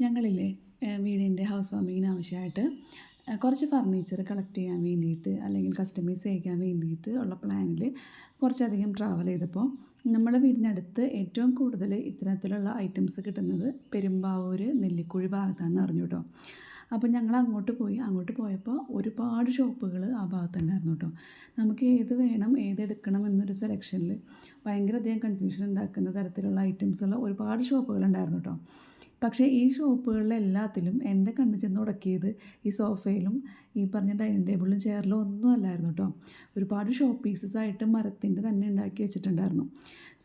ഞങ്ങളില്ലേ വീടിൻ്റെ ഹൗസ് വാമിങ്ങിന് ആവശ്യമായിട്ട് കുറച്ച് ഫർണിച്ചർ കളക്ട് ചെയ്യാൻ വേണ്ടിയിട്ട് അല്ലെങ്കിൽ കസ്റ്റമൈസ് ചെയ്യാൻ വേണ്ടിയിട്ട് ഉള്ള പ്ലാനിൽ കുറച്ചധികം ട്രാവൽ ചെയ്തപ്പോൾ നമ്മുടെ വീടിനടുത്ത് ഏറ്റവും കൂടുതൽ ഇത്തരത്തിലുള്ള ഐറ്റംസ് കിട്ടുന്നത് പെരുമ്പാവൂർ നെല്ലിക്കുഴി ഭാഗത്താണെന്ന് അറിഞ്ഞു കേട്ടോ. അപ്പോൾ ഞങ്ങൾ അങ്ങോട്ട് പോയപ്പോൾ ഒരുപാട് ഷോപ്പുകൾ ആ ഭാഗത്തുണ്ടായിരുന്നു കേട്ടോ. നമുക്ക് ഏത് വേണം ഏതെടുക്കണം എന്നൊരു സെലക്ഷനിൽ ഭയങ്കരധികം കൺഫ്യൂഷൻ ഉണ്ടാക്കുന്ന തരത്തിലുള്ള ഐറ്റംസുള്ള ഒരുപാട് ഷോപ്പുകളുണ്ടായിരുന്നു കേട്ടോ. പക്ഷേ ഈ ഷോപ്പുകളിലെല്ലാത്തിലും എൻ്റെ കണ്ണ് ചെന്ന് ഉടക്കിയത് ഈ സോഫയിലും ഈ പറഞ്ഞ ഡൈനിങ് ടേബിളിലും ചെയറിലും ഒന്നും അല്ലായിരുന്നു കേട്ടോ. ഒരുപാട് ഷോ പീസസ് ആയിട്ട് മരത്തിൻ്റെ തന്നെ ഉണ്ടാക്കി വെച്ചിട്ടുണ്ടായിരുന്നു.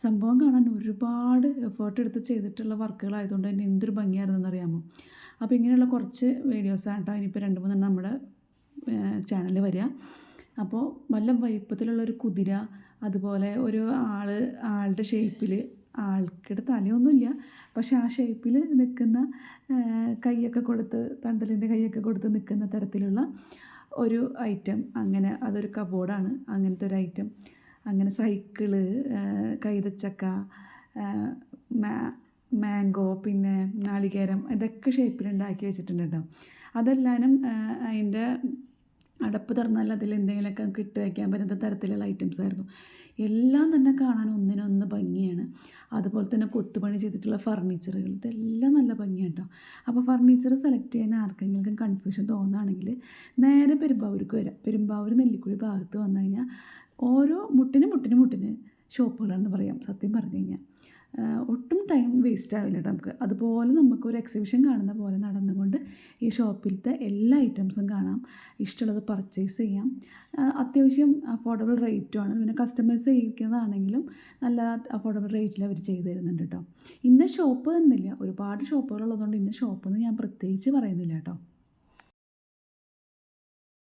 സംഭവം കാണാൻ ഒരുപാട് എഫേർട്ട് എടുത്ത് ചെയ്തിട്ടുള്ള വർക്കുകളായതുകൊണ്ട് തന്നെ എന്തൊരു ഭംഗിയായിരുന്നെന്ന് അറിയാമോ. അപ്പോൾ ഇങ്ങനെയുള്ള കുറച്ച് വീഡിയോസാണ് കേട്ടോ ഇനിയിപ്പോൾ 2-3 നമ്മുടെ ചാനലിൽ വരിക. അപ്പോൾ നല്ല വലിപ്പത്തിലുള്ളൊരു കുതിര, അതുപോലെ ഒരു ആളുടെ ഷേപ്പിൽ, ആൾക്കിടെ തലയൊന്നുമില്ല പക്ഷെ ആ ഷേപ്പിൽ നിൽക്കുന്ന, കൈയൊക്കെ കൊടുത്ത് തണ്ടലിൻ്റെ കൈയൊക്കെ കൊടുത്ത് നിൽക്കുന്ന തരത്തിലുള്ള ഒരു ഐറ്റം. അങ്ങനെ അതൊരു കബോർഡാണ്, അങ്ങനത്തെ ഒരു ഐറ്റം. അങ്ങനെ സൈക്കിള്, കൈതച്ചക്ക, മാംഗോ, പിന്നെ നാളികേരം, ഇതൊക്കെ ഷേപ്പിലുണ്ടാക്കി വെച്ചിട്ടുണ്ട് കേട്ടോ. അതെല്ലാനും അതിൻ്റെ അടപ്പ് തുറന്നാൽ അതിൽ എന്തെങ്കിലുമൊക്കെ നമുക്ക് ഇട്ട് വയ്ക്കാൻ പറ്റുന്ന തരത്തിലുള്ള ഐറ്റംസ് ആയിരുന്നു. എല്ലാം തന്നെ കാണാൻ ഒന്നിനൊന്ന് ഭംഗിയാണ്. അതുപോലെ തന്നെ കൊത്തുപണി ചെയ്തിട്ടുള്ള ഫർണിച്ചറുകൾ, ഇതെല്ലാം നല്ല ഭംഗിയാണ് കേട്ടോ. അപ്പോൾ ഫർണിച്ചർ സെലക്ട് ചെയ്യാൻ ആർക്കെങ്കിലും കൺഫ്യൂഷൻ തോന്നുകയാണെങ്കിൽ നേരെ പെരുമ്പാവൂർക്ക് വരാം. പെരുമ്പാവൂർ നെല്ലിക്കുഴി ഭാഗത്ത് വന്നു കഴിഞ്ഞാൽ ഓരോ മുട്ടിന് ഷോപ്പുകളാണെന്ന് പറയാം. സത്യം പറഞ്ഞു കഴിഞ്ഞാൽ ഒട്ടും ടൈം വേസ്റ്റ് ആവില്ല കേട്ടോ നമുക്ക്. അതുപോലെ നമുക്കൊരു എക്സിബിഷൻ കാണുന്ന പോലെ നടന്നുകൊണ്ട് ഈ ഷോപ്പിലത്തെ എല്ലാ ഐറ്റംസും കാണാം, ഇഷ്ടമുള്ളത് പർച്ചേസ് ചെയ്യാം. അത്യാവശ്യം അഫോർഡബിൾ റേറ്റുമാണ്. പിന്നെ കസ്റ്റമൈസ് ചെയ്യിക്കുന്നതാണെങ്കിലും നല്ല അഫോർഡബിൾ റേറ്റിൽ അവർ ചെയ്തു തരുന്നുണ്ട് കേട്ടോ. ഇന്ന ഷോപ്പ് തന്നില്ല, ഒരുപാട് ഷോപ്പുകളുള്ളതുകൊണ്ട് ഇന്ന ഷോപ്പെന്ന് ഞാൻ പ്രത്യേകിച്ച് പറയുന്നില്ല കേട്ടോ.